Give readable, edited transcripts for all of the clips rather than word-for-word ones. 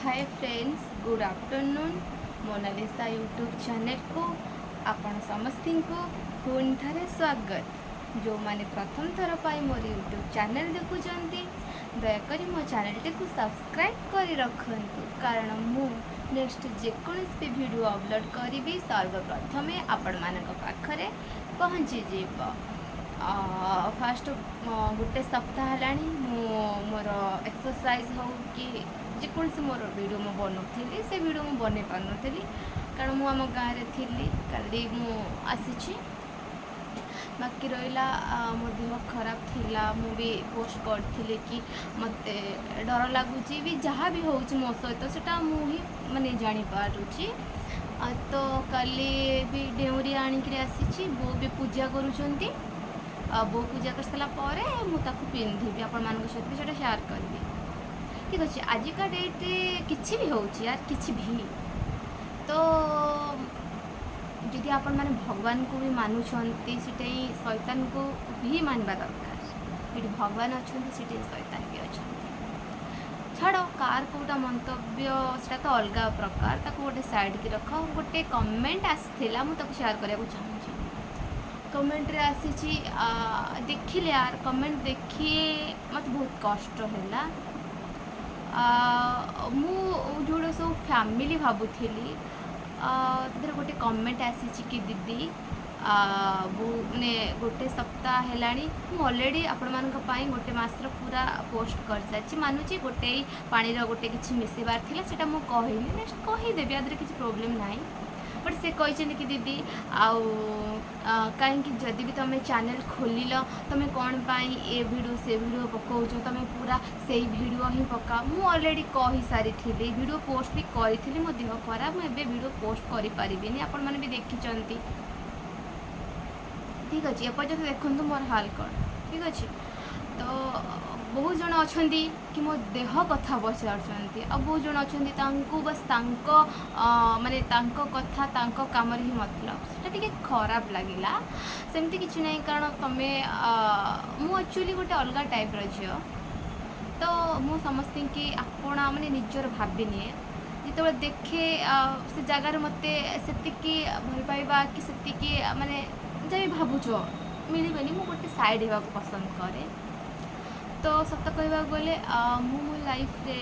हाय friends, good afternoon. Monalisa YouTube channel को आपण समस्त को पुणी थे स्वागत। जो माने प्रथम थर पर मोर यूट्यूब चैनल देखुंती दयाकोरी मो चैनल को सब्सक्राइब कर रखु, कारण मु नेक्स्ट जेकोसी भी वीडियो अपलोड करी सर्वप्रथमे आपण मान पाखरे पहुँची जीव। फास्ट गोटे सप्ताह है मोर एक्सरसाइज हो कि जेकोसी मोर वीडियो मु बनौली से वीडियो मु बन पार्नी, कारण मु आम गाँव में थी काली मु आसी। बाकी रहा मो देह खराब थिला, मु भी पोस्ट करी कि मत डर लगुच भी जहाँ भी हो मो सहित सेटा मु ही माने जानी पारुची। तो काली भी डेउरी आणिक आसी, बो भी पूजा करुँच। बो पूजा कर सारापर मुझे पिंधि आपण मान सहित से शेयर करी। ठीक अच्छे, आजिका डेट्रे किसी भी हो यार किसी भी तो जदि आपण मैंने भगवान को भी मानुंट से शैतान को भी मानवा दरकार। ये भगवान अच्छा से शैतान भी अच्छा। छाड़ कार कोटा मंतव्य से तो अलग प्रकार, गोटे साइड की रख। गोटे कमेंट आसाला मुझे शेयर करने को चाहूँगी। कमेंट रे आसी देखिले यार, कमेंट देखिए मत बहुत कष्ट है। मुझे सब फैमिली भावुली तर गोटे कमेंट आसी कि दीदी मैंने गोटे सप्ताह है ऑलरेडी आपण मान गोटे मासर पूरा पोस्ट कर सारी मानुची। गोटे पानी गोटे किसी मिसेबार थिला सेटा मु कहनी, नेक्स्ट कहीदेवी आदि किसी प्रोब्लेम ना। बट से कहते कि दीदी आउ कहीं जदि भी तुम चैनल खोल तुम कौन पाई ए वीडियो से वीडियो पकाच, तुम पूरा से वीडियो ही पका। मु ऑलरेडी कही सारी वीडियो पोस्ट भी करी। मो देह खराब, मुझे वीडियो पोस्ट कर पारिनी, आपण मैंने भी देखी। ठीक अच्छे, एपर्तंत देखु मोर हाल कौन। ठीक अच्छे, तो बहुत जन अच्छा कि मो देह कथा पचार, आ बहुत जन अच्छा बस माने कथा काम ही मतलब से खराब लगिला। सेमती किसी ना, कारण तुम्हें मु एक्चुअली गोटे अलग टाइप झी, तो मु समस्त कि आपण मैंने निजर भाविनी जिते देखे से जगार मत से भल पाइबा कि से माने जब भावुच मिलबेनी, मु गोटे साइड होगा पसंद करे। तो सत कहवा गले मो लाइफ रे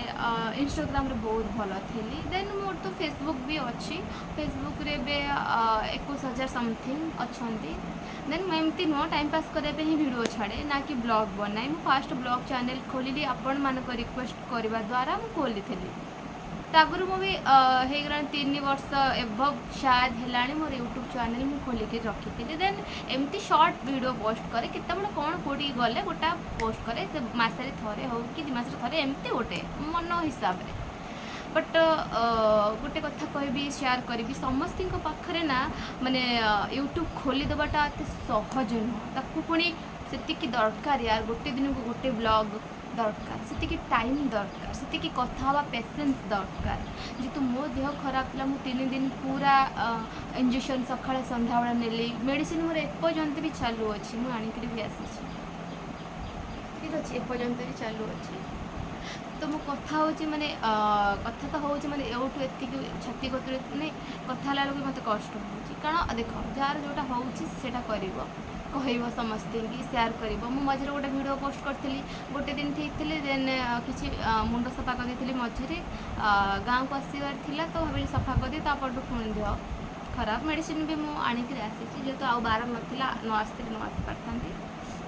इंस्टाग्राम रे बहुत भल थी। देन मोर तो फेसबुक भी अच्छी, फेसबुक रे बे 21,000 समथिंग अच्छा। देन मैं एमती नुह टाइम पास करने ही वीडियो छाड़े ना कि ब्लॉग बनाए। मु फास्ट ब्लॉग चैनल खोली आपण मान रिक्वेस्ट करने द्वारा मु खोली थी। आगुरी मुझे होगा 3 वर्ष एभव शायद है मोर यूट्यूब चैनल मुझे खोलिक रखी। देन एमती शॉर्ट वीडियो पोस्ट करे, केत कौन कौटी गले गोटा पोस्ट करे, मसरे थे हो कि 2 मास थे एमती गोटे मन हिसाब से। बट गोटे कथा कहि शेयर करी समस्त पाखे ना, माने यूट्यूब खोलीदेवाटा एत सहज नुह, ताकू पुणी से दरकार यार। गोटे दिन को गोटे ब्लॉग दरकार, से टाइम दरकार, से कथा पेसेंस दरकार। जेतु मो देह खराब था, 3 दिन पूरा इंजेक्शन सकाଳେ संध्या बेला नेली, मेडिसिन मोर एपर्यंत भी चालू अच्छी, मुझे आणिक भी आसी। ठीक अच्छे, एपर्यंत भी चालू अच्छी। तो मो कथा हो माने कथा तो हो माने एवठू एति छाती कतरे माने कथा ला लोग मते कष्ट हो। कारण देख जार जोटा होउची सेटा करिवो, कहब समस्त कि सेयार कर। मु मझे गोटे वीडियो पोस्ट करी, गोटे दिन ठीक थी। देन किसी मुंड सफा कर मझे गाँव को आसबार था, तो भाई सफा करदी तापटू पुणी देह खराब। मेडिसिन भी मुझे आणिक आसी, जेहेतु आउ बार नाला न आसती न आसी पारि।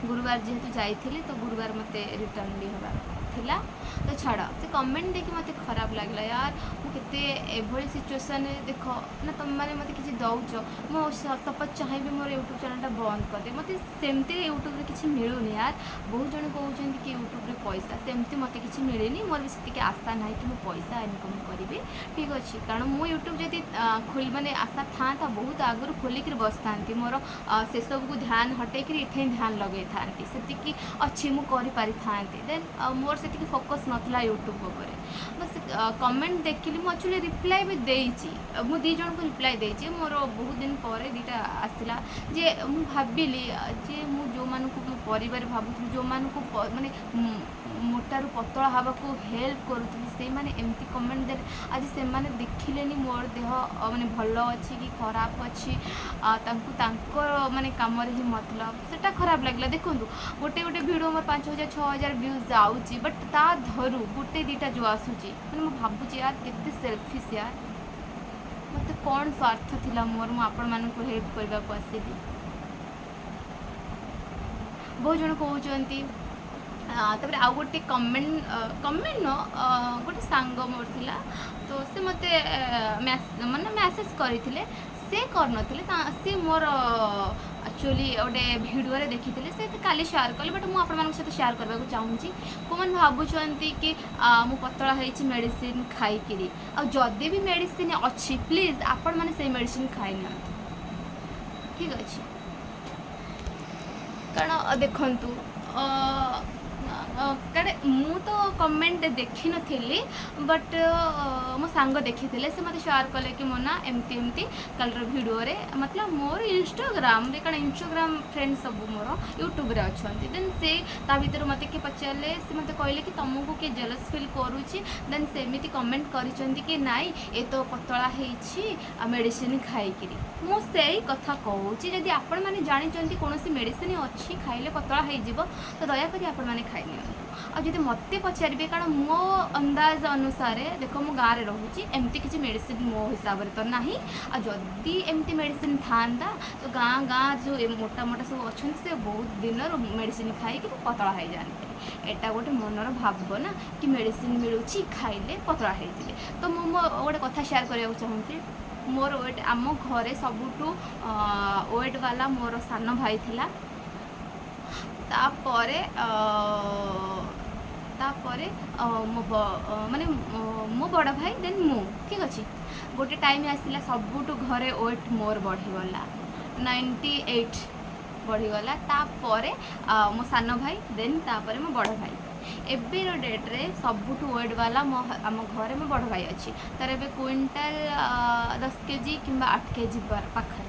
गुरुवार जेहेतु जाइली, तो गुरुवार मत रिटर्न भी हबार थिला। तो छाड़ से कमेंट देखिए मत खराब लगला यार। मुझे एभली सिचुएसन देख ना, तुम मैंने मत कि दौच, मो सतपथ चाहिए मोर यूट्यूब चैनल बंद कर दे। मत सेमती यूट्यूब रे किसी मिलूनी यार। बहुत जन कहते कि यूट्यूब रे पैसा, सेमती मत किसी मिलेनी। मोर भी से आशा ना कि पैसा इनकम करी। ठीक अच्छे, कारण मो यूट्यूब जब खोल माने आशा था बहुत आगुरी खोलिक बस था, मोर से सब को ध्यान हटे इठे ध्यान लगे था, से अच्छी मुझे था। देन मोर से फोकस नाला यूट्यूब पर। बस कमेंट देखिली, मुझे एक्चुअली रिप्लाई भी देइची, मु 2 जन को रिप्लाई देइची। मोर बहुत दिन पर 2टा आसला जे मु भाविली जे मु जो मान को परिवार भावुथि, जो मान को माने मोटारू पतला हवा को हेल्प करुँगी से माने एमती कमेंट दे आज से माने देखिलेनी मोर देह माने भल अच्छी कि खराब अच्छी माने कम ही मतलब सेटा खराब लगला। देखो गोटे गोटे वीडियो मोर 5000 6000 व्यूज जाऊँगी बट ता धरू गोटे दीटा जो आसूची मैंने मुझे भावुँ यार केते सेल्फिश यार मत कौन स्वार्थ थिला मोर मु आपण मानक हेल्प करने को आसली। बहुत जन कहते तापर आउ गोटे कमेंट न गोटे सांग मोर थिला तो से मते माने मैसेज करथिले से करनथिले से मोर एक्चुअली गोटे वीडियो रे देखिथिले से काली शेयर कले बट मु आपण मानक साथ शेयर करबा को चाहूँगी। कोमन भाबुचंती कि मु पतला हेछि मेडिसिन खाई किरी आ जदि भी मेडिसिन अच्छी प्लीज आपण माने से मेडिसिन खाई न ठीक अच्छे कारण देखंतु कारण मु तो कमेंट देखी नी बट मो सांग देखी से मत शेयर कले कि मोना एमती एमती कल वीडियो रे मतलब मोर इंस्टाग्राम रे कारण इंस्टाग्राम फ्रेंड सब मोर यूट्यूब रे अच्छी देन से ता भीतर मत किए पचारे से मत कहले कि तुमको किए जेलस फिल करुच्ची देन सेमती कमेंट करिसेंती कि नाई ए तो पतला हेछि मेडिसिन खाइकिरी मु से कथा कहूँ जदि आपण मैंने जानी कौन मेडिसिन अच्छी खाइले पतला हो तो दयाकोरी आपण मैंने खाई नि मत पचारे कारण मो अंदाज अनुसार देख मु गाँव में रोचे एमती किसी मेडिसिन मो हिसाब से तो ना जदि एमती मेडिसिन था तो गाँ गाँ जो मोटा मोटा सब अच्छा से बहुत दिन मेडिसिन खाई पतला हो जाते एटा गोटे मनर भावना कि मेडिसिन मिलूँ खाइले पतला हो तो मु गोटे कथा शेयर करने चाहूँगी मोर वेट आम घरे सबुठू वेट वाला मोर सान भाई थिला तापरे माने मो बड़ भाई देन मु ठीक अच्छे गोटे टाइम आसला सबुठू घरे वेट मोर बढ़ीगला 98 बढ़ीगला तापरे मो सान भाई देन तापरे मो बड़ भाई एबेर डेट्रे सबुठू वेट वाला आम घरे मो बड़ भाई अच्छी तार ए क्विंटाल 10 केजी कि 8 केजी पाखे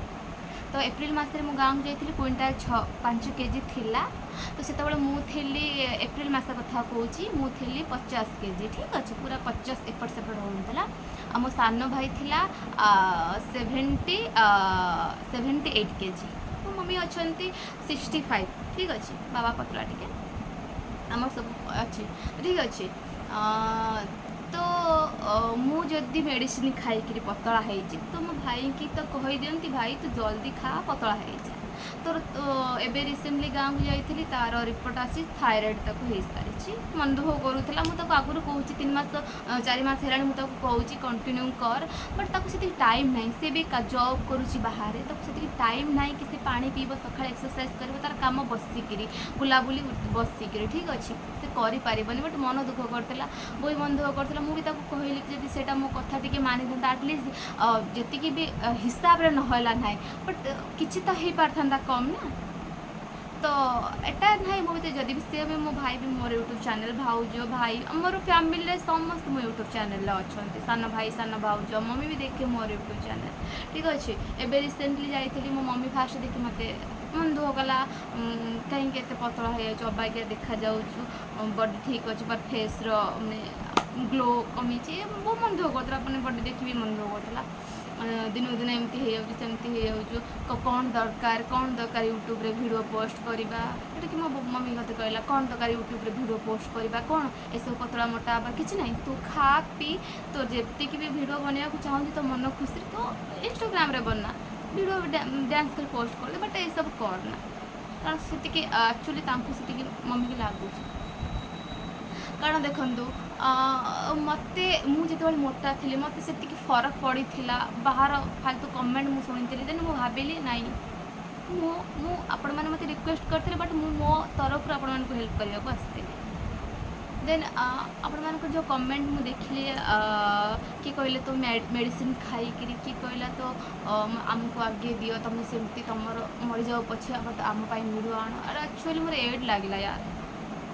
तो एप्रिल मसरे मु गाँव जाइए क्विंटाल 5 केजी थिला तो से मुझे एप्रिल मस कथा कौची मुझे 50 केजी ठीक अच्छे पूरा 50 एपट सेपट होता आ मो सान भाई थिला 78 केजी मो मम्मी अच्छा 65 ठीक अच्छे बाबा पतला टिके आम सब अच्छे ठीक अच्छे तो मु जदि मेडिसिन खाई पतला हो तो मो भाई की तो कही दियंती भाई तू जल्दी खा पतला हो तो एबे रिसेंटली गाँव को जाइए तार रिपोर्ट आसी थायराइड तक हो सारी मन दुख करूला मुझे आगुरी कहूँ 3 मास 4 मास है मुझे कहूँ कंटिन्यू कर बट ताको से टाइम ना सी भी जॉब करुच्ची बाहर तो टाइम ना कि पानी पीब सका एक्सरसाइज कर तार कम बसिकी बुलाबुली बसिकी ठीक अच्छे से करें बट मन दुख करता बहुत मन दुख करता मुझे कहली कि जब मो कथा टी मानी था आटलिस्ट जी भी हिसाब से नहला ना बट किसी तो हो पारता कम ना तो एटा ना मुझे जदि भी सी भी मो भाई भी मोर यूट्यूब चैनल भाउज भाई मोर फैमिली समस्त मो यूट्यूब चैनल अच्छा सान भाई सान भाउज मम्मी भी देखे मोर यूट्यूब चैनल ठीक अच्छे एबे रिसेंटली जाइए मो मम्मी फास्ट देखी मत मन दुख कला कहीं पतला हो अबागिया देखा जाऊँ बॉडी ठीक अच्छे पर फेस ग्लो कमी बहुत मन दुख करता अपने बॉडी देखी मन दुख करता दिन दिन एमती सेमती कौन दरकार यूट्यूब रे वीडियो पोस्ट करवा कि मो मम्मी मत कहला कौन दरकार यूट्यूब रे वीडियो पोस्ट करवा कौन एसब पतला मोटा किसी ना तू खा पी तो जी भी वीडियो बनवा चाहूँ तो मन खुशी तो इंस्टाग्राम रे बना वीडियो डांस कर पोस्ट कर बट ये सब करना कारण से एक्चुअली से मम्मी की लगुच कारण देखु मत मुझे मोटा थी मत से फरक पड़ी बाहर फालतू कमेंट मुझे शुणी देन मुझे भाविली नाई आपण मैंने मत रिक्वेस्ट करते बट मो तरफ आपण हेल्प करने को आसती देन आपण मान जो कमेंट मुझे देखिली कि कहले तो मेडिसिन खाई कि कहला तो आमको आगे दियो तुम सेमती तुम मरी जाओ पछे बट आम वीडियो आण अरे एक्चुअली मोर एड लगला यार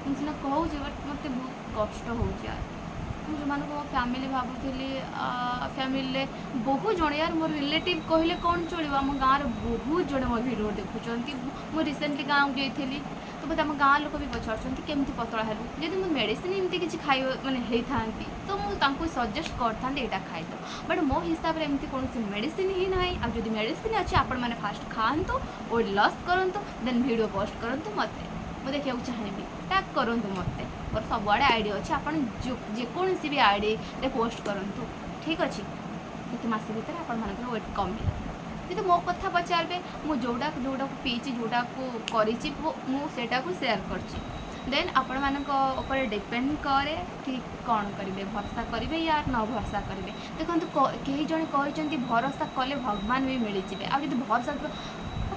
मुझे कहूँ बट मत बहुत कष्ट हो यार मुझे मो फैमिली भावुली फैमिली बहुत जन यार मोर रिलेटिव कहले कौन चलो आम गाँव बहुत जन मो वीडियो देखुं मुझे रिसेंटली गाँव जाइली तो बोध आम गाँ लोक भी पचार केमती पतला हेलु जदि मुझे मेडिसिन एमती किसी खाई माने होता तो मुझे सजेस्ट करता यहाँ खाई बट मो हिसाब से एमती कौन मेडिसिन ही ना आदि मेडिसिन अच्छे आपण मैंने फास्ट खातु वेट लॉस करूँ देन वीडियो पोस्ट करूँ मत मुझे देखा चाहिए टैग करूँ मत मोर सबुआड़े आईडी अच्छे आप जेकोसी भी आईडी रे पोस्ट करूँ ठीक अच्छे ये मस भितर आपण वेट कमी यदि मो कथा पचारे मुझे जोड़ा जोड़ा पीची जोड़ा करीटा को सेयार कर देन आपण मानपर डिपेंड करे कि कौन करेंगे भरोसा करेंगे या न भरोसा करेंगे देखो कई जन कहते भरोसा कले भगवान भी मिलଯିवे आ भरोसा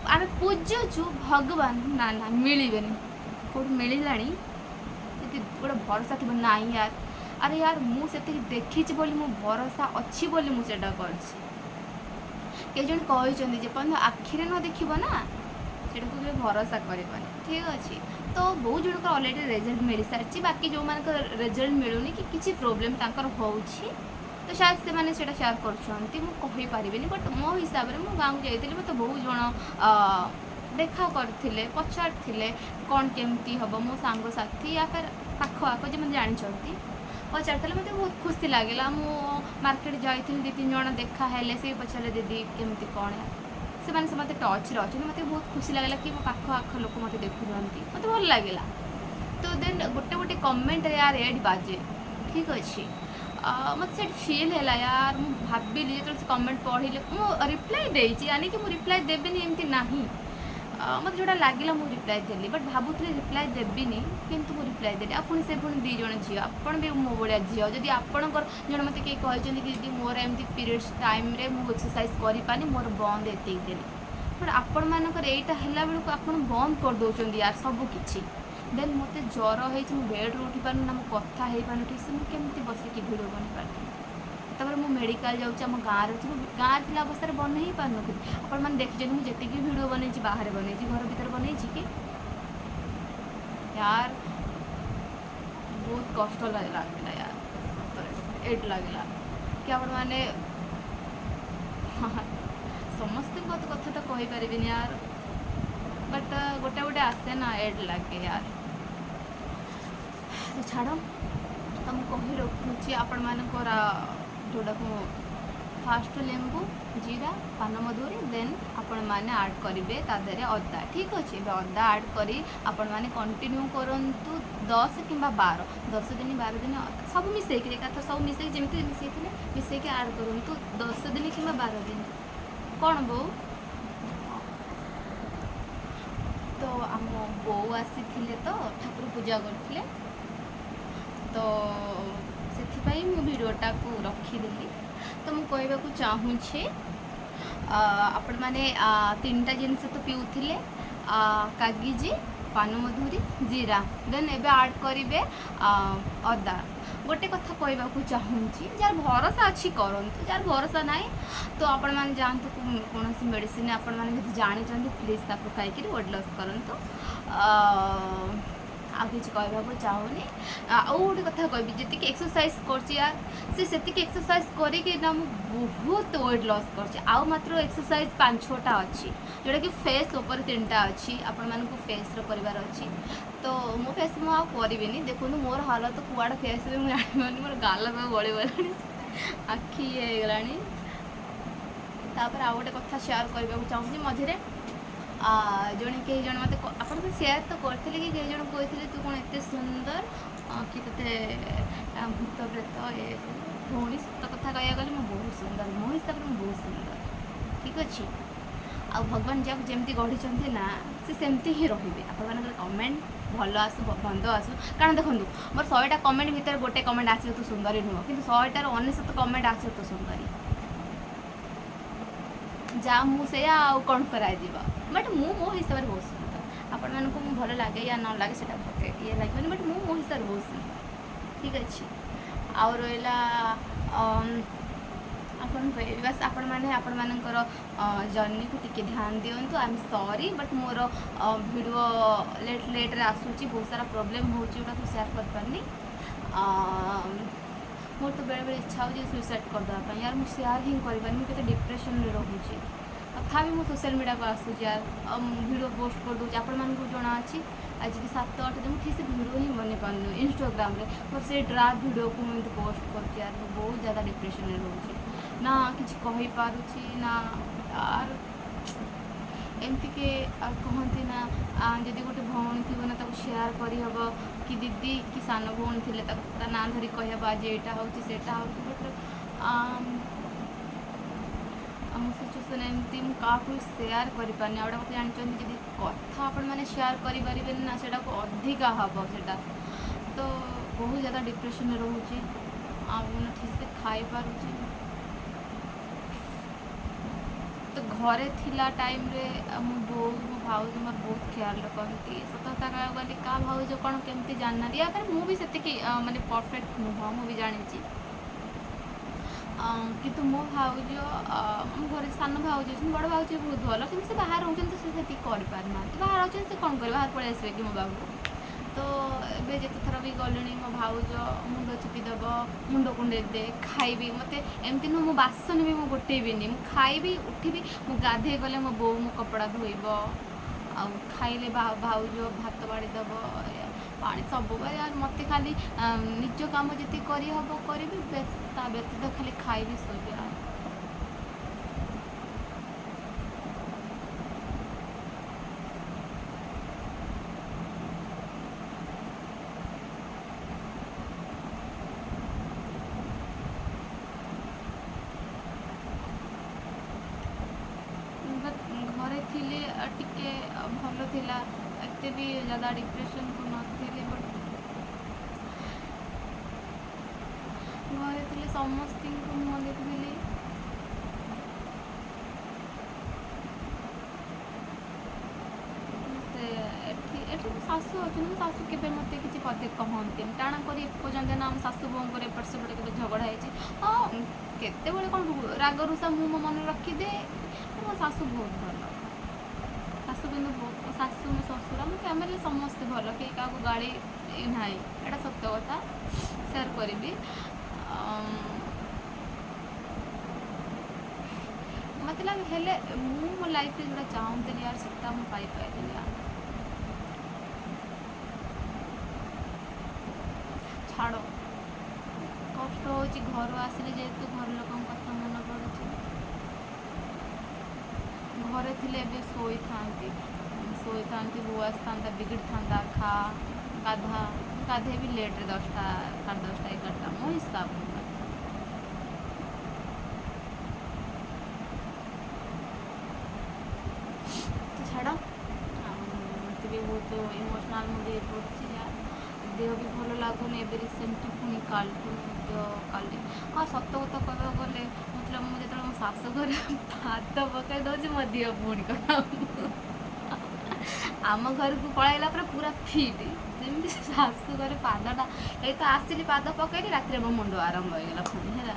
आम पूजुचु भगवान ना ना मिलबे कौट मिलला गोटे भरोसा थी ना यार अरे यार मुझे देखी बोली मो भरोसा अच्छी बोली मुझे कर कई जन कहते जेपर्यंत आखिरे न देखब ना से भरोसा कर ठीक अच्छे तो बहुत जन अलरेडी रिजल्ट मिल सारी बाकी जो मान रिजल्ट मिलूनी कि किसी प्रोब्लेम हो तो शायद से मैंने सेयार कर बट मो हिसाब से मो गाँव को जाइए मत बहुत जन देखा करते पचार कौन केमती हम मो सांग साथी या फिर पाख आख जो मैंने जानते पचार मत बहुत खुशी लगे मु मार्केट जाइए दी तीन जन देखा है से पचारे दीदी केमती कौन से मैंने मत टच अच्छे मत बहुत खुशी लगे कि मो पाख आख लोक मत देखुं मत भल लगे तो देन गोटे गोटे कमेंट यार एड बाजे ठीक अच्छे मत से फिल है यार मुझे भाविली जो कमेंट पढ़े मुझे रिप्लाई देती यानी कि मुझे रिप्लाई देवी एमती ना मत जोड़ा लगे मुझे रिप्लाई देली बट भावुली रिप्लाई देविनी किंतु मुझे रिप्लाई देली पुणी से पुणी दी जन झील आपड़ भी मो भाया झील जदि आपणकर जन मत किए कहते कि दीदी मोर एमती पीरियड्स टाइम रे मुझे एक्सरसाइज करें मोर बंद एति दिन बट आपण मानकर एटा हैला बेलू आप बंद कर दौरान यार सबकि देन मत ज्वर हो बेड्रु उठी पार ना कथा हो पार ठीक से मुझे केमती बसिक भिड बन पार्टी तब मु मेडिकल जाऊँ गाँव गाँव थी अवस्था बन ही पार नी आपने देखिए मुझे जी भिड बन बाहर बन घर भर बन कि यार बहुत कष्ट लगे यार एड लगे कि आप समस्त कथा तो कहीपर यार बट गोटे गोटे आसे ना एड लगे यार तो छाड़ तो मुझे कही रखुची आपण मानकर जोड़ा फास्ट लेंबू जीरा पान मधुरी देन आपण मैंने ऐड करेंगे तादे अदा ठीक अच्छे अदा ऐड कर आपण मैंने कंटिन्यू करंतु 10 कि 12 10 दिन 12 दिन सब मिसेक एकाथ सब मिसेक जमी मिसेक ऐड करंतु 10 दिन कि 12 दिन कौन बो तो आम बो आसी तो ठाकुर पूजा करते तो से भिडटा को रखीदेली तो मुझे कहवाक चाहूँगी आपण मैंने 3टा जिनस तो पीऊले कागजी पान मधुरी जीरा देन एबे ऐड करेंगे अदा गोटे कथा कहवाक चाहूँगी जार भरोसा अच्छी करंतु जार भरोसा ना तो आपण मैंने जातु कौन मेडिसिन आपण मैंने जानते प्लीज ताको खाई वेट लॉस करूँ आ कि कहवाक चाहूनी आउ गोटे कथा कह जी एक्सरसाइज कर एक्सरसाइज करके बहुत वेट लॉस कर मात्र एक्सरसाइज 5-6टा अच्छी जोटा कि फेस ऊपर 3टा अच्छी आपण मानक फेस करार अच्छी तो मो फेस मुझे देखो मोर हालत कुआड़ फेस भी मुझे मोर गाल सब बड़ी गलानी आखि गलानी तापर आउ गोटे कथा शेयर करने चाहूँगी मझे जड़े कई जन मत आप सेयार तो करते कि कई जन कहते तू कौन एत सुंदर कि ते भूत प्रेत ये भौणी सत कथा कह गले मुझे बहुत सुंदर मो हिसाब से बहुत सुंदर ठीक अच्छे आ भगवान जहाँ जमी गढ़ी ना सी सेमती ही रे आप कमेंट भल आसू बंद आसू कारण देखो मोर 100टा कमेंट भितर गोटे कमेंट आस तू सुंदर ही नुह कि 100टार 99 कमेंट आस तू सुंदर जा मुझे कौन कर बट मो हिसाब से बहुत सुंदर आपण मानक भल लगे या न लगे से ये लगे बट मो हिसाब से बहुत सुंदर ठीक अच्छे आउ रहा बस आपण मैंने आपण मानकर जर्नी को टिके ध्यान दिंतु I am sorry but more video late रे आसूची बहुत सारा प्रॉब्लम होटा तो शेयर कर पारनी मोर तो बेले बेले इच्छा हो सुइसाइड करदेवाई यार मुझे शेयर ही कर मुझे डिप्रेशन में रोचे तथा भी मुझे सोशल मीडिया को आसूँ यार वीडियो पोस्ट कर दूँ आपण मानक जना अच्छी आज की 7-8 दिन ठीक से भिड ही बन पार्न इंस्टाग्राम मोर से ड्राफ्ट भिड को मुझे पोस्ट कर यार बहुत ज़्यादा डिप्रेशन रोचे ना कि कही पारुची ना यार एमती के कहती ना जदि गोटे भौणी थी ना ताको शेयर करहब कि दीदी कि सान भौणी थे ता ना धरी कहब आज यहाँ होता बट सिचुएसन एमती मुझे सेयार कर पारे आउटा मत जानते जी कथा आपण मैंने सेयार करें ना से अधिका हम से तो बहुत ज़्यादा डिप्रेशन रोचे ठीक से खाई पारुची तो घरे थिला टाइम रे मो बो मो भाउज मोर बहुत ख्याल रखती सतता कह गली क्या भाउज कौन केमती जानना या फिर मुझे से माने परफेक्ट नुह मुझे जानी कितु मो भाउज मो घर सान भाउज बड़ भाउज बहुत भल कि से बाहर रोचे तो से करना बाहर रोचे से कौन कर बाहर पड़े आसवे कि मो बाबू तो ये जिते थर भी गले मो भाउज मुंड चिपिदेव मुंड कुंडे दे खाइबी मत एमती नुह मो बासन भी मुझे गोटेबी खाइबी उठिबी मु गाधे गले मो बो मो कपड़ा धोब आ खाइले भाउज भात बाड़ीदेव पानी सब यार मत खाली निज कम जी करहब करी ता व्यतीत खाली खाइबी शोबी घरे थिले टिके भल थिला एते भी ज़्यादा डिप्रेशन को नथिले बट घरे थिले समस्त मुँह देखिली शाशु अच्छे शाशु के मत कि पदे कहते टाणा कर एपर्तंत ना शाशु बोर एपट सेपटे के झगड़ा है हाँ केत कौन राग रुषा मु मो मन रखीदे मो शाशु बहुत भल शाशु कि बहुत शाशु मो शशुर मो फैमिली समस्ते भल कहीं क्या गाड़ी ना यहाँ सत्य कथा सेयार करी मतलब हेले मो लाइफ जोटा चाहूली यार सीटा मुझे पाइली यार छाड़ कष्ट हो घर आसिले जेहेतु घर लोक कथा मन पड़ुची घरे थे शोई था बो आसता बिगड़ था खा गाधा गाधे भी लेट्रे 10टा 10:30 11टा मो हिसाब छाड़ मत भी बहुत इमोशनाल मुझे पड़ी देह भी भल लगुनि ए रिसेंटली पुणी काल काली हाँ सत कथा कह गले मतलब मुझे जो मो शाशु घर भात पकई दूसरी मो देह पुणी आम घर को पलैला पूरा फिट जमी शाशु घर पादटा ये तो आसली पाद पकईली रात मो मुंड आरंभ होगा पुणी है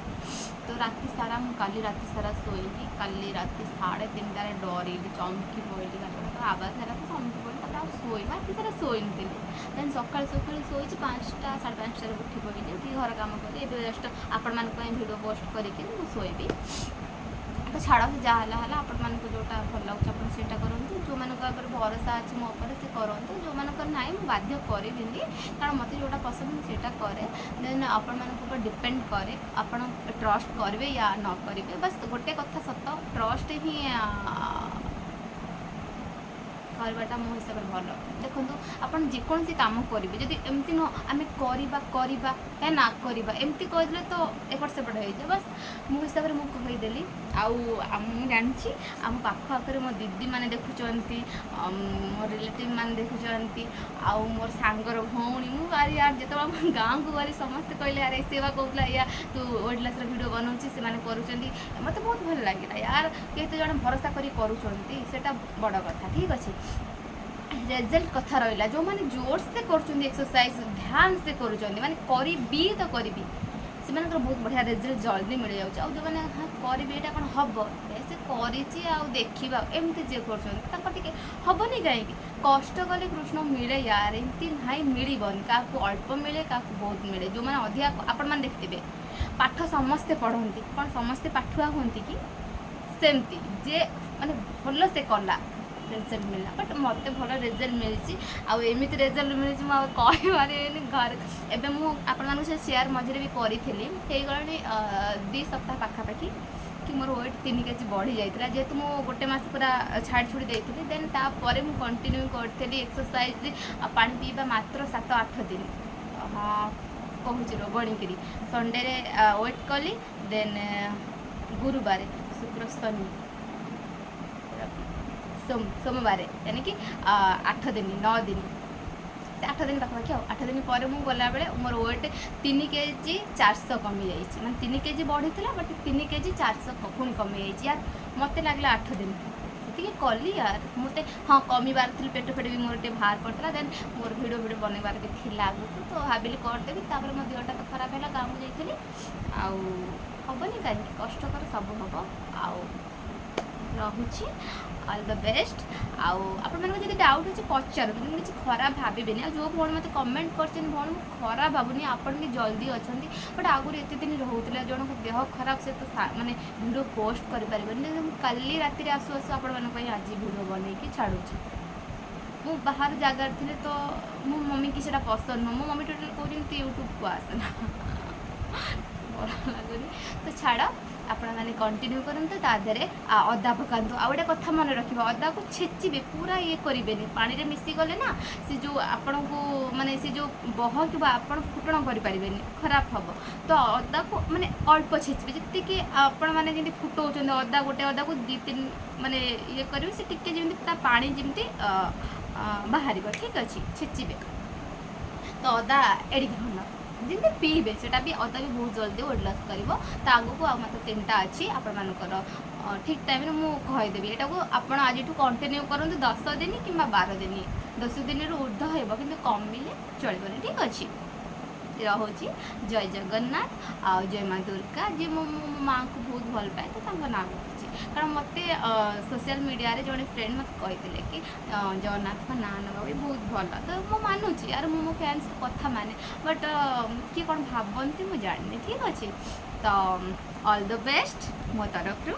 तो राति सारा मुझे राति सारा शोली काली राति 3:30 डरली चमकी पड़ी आवाज है तो चमकी पड़ी शोई राति सारा शोन देन सका शोची 5टा 5:30 उठी पड़ी उठी घर कम करी जस्ट आपण मान भिडियो पोस्ट करके शोबी तो छाड़ से जहाँ आपण मान जोटा भल लगे आप करूँ जो मान भरोसा अच्छे मो से करूँ जो मान ना मुझे बाध्य करी कारण मत जोटा पसंद से करे देन आपण मान डिपेंड करे आप ट्रस्ट करेंगे या न करेंगे बस गोटे कथा सत ट्रस्ट ही करवाटा मो हिसाब से भल देखो आप जेकोसी कम करेंगे जदि एमती नुह आम करवा है ना करवा एमती कहले तो एपट सेपट हो बस मो हिसाब से मुझे कहीदेली आम जानी आम पाखर मो दीदी मैंने देखुंट मो रिलेटिव मैंने देखुंट आउ मोर सांगर भौणी मुझे यार जो गाँव को गली समस्ते कहले यार से कहला या तू वेट लॉस वीडियो बनाऊँगी से मत बहुत भल लगे यार केते जन भरोसा करा बड़ कथा ठीक अच्छे रिजल्ट कथा रहा जो मैंने जोर से कर एक्सरसाइज ध्यान से कर माने करी तो करी से बहुत बढ़िया रिजल्ट जल्दी मिल जाऊँ जो मैंने हाँ करी यहाँ कौन हम से कर देखा एमती जे कर हेनी कहीं कष्ट कले कृष्ण मिले यार एमती ना मिलबन क्या अल्प मिले क्या बहुत मिले जो मैंने अधिका आपण मैंने देखते पाठ समस्ते पढ़ती कौन समस्ते पाठुआ हमें कि सेमती जे माने भल से कला रेजल्ट मिला बट मत भल रेजल्ट मिली आमती रेजल्ट मिली कहीपरि घर एवं मुझे शेयर मझे भी करी गलानी 2 सप्ताह पाखापाखि कि मोर वेट 3 kg बढ़ी जाता जेहेतु मुझे गोटे मस पूरा छाड़ छुड़ी देती देन तापर मुझे कंटिन्यू करी एक्सरसाइज पानी पीवा मात्र 7-8 दिन हाँ कहूँ बणिकी संडे वेट कली देन गुरुवार शुक्र शनि सोमवार यानी कि 8 दिन 9 दिन 8 दिन पाखापाखि 8 दिन पर मुझे गला बेले मोर वेट 3 kg 400 कमी जाइए मैं 3 kg बढ़ी बट 3 kg 400 पुणी कमी जाइए यार मत लगला 8 दिन ये कली यार मत हाँ कमीबार थी पेट फेट भी मोर बाहर करता देन मोर भिडियो बनवार भी थी आगू तो भाविली करदेवी तापर मो देहटा तो खराब है गाँव जाइली आबनी कहीं कष्टकर सब हम आउ रहुची ऑल द बेस्ट आपड़ी डाउट अच्छे पचार किसी खराब भावे जो भौणी मत कमेंट कर भौणी खराब भावुनी आपण भी जल्दी अच्छा बट आगुरी एत दिन रोला जन को देह खराब से तो माने वीडियो पोस्ट करें काली राति आसु आसु आपण आज वीडियो बनई छाड़ू मु बाहर जगार थी तो मो मम्मी की सेटा पसंद नुह मो मम्मी टोटाल कहते यूट्यूब को आसना भल लगुनि तो छाड़ आपण मैंने कंटिन्यू करते तादेह अदा पकातु आ गए कथा मन रखिए अदा को छेचिबे पूरा ये करेंगे पानी रे मिसी गले ना सी जो आपण को माने सी जो बहक आपण फुटण करें खराब हम तो अदा को माने अल्प छेचिबे जी आपण मैंने जमी फुटाऊँ अदा गोटे अदा को 2-3 माने ये करेंगे से टिके जमी पानी जमी बाहर ठीक अच्छे छेचिबे तो अदा एडिक भल जमी पीबे से भी अदा भी बहुत जल्दी वेट लॉस कर तो आगू आ मत 3टा अच्छी आपर ठीक टाइम मुझे कहीदेवी यहाँ को आप आज कंटिन्यू करूँ 10 दिन कि 12 दिन 10 दिन ऊर्ध हो कि कमिले चलनी ठीक अच्छे रोची जय जगन्नाथ आ जय माँ दुर्गा जी मो माँ को बहुत भल पाए तो ना रखी कारण मत सोशल मीडिया रे जड़े फ्रेंड मत कहते कि जगन्नाथ का नाँ ना भी बहुत भल तो मु मानुची यार मो फैंस कथा माने बट किए कौन भावती मुझे जानी ठीक अच्छे तो ऑल द बेस्ट मो तरफ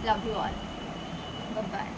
love you all bye bye.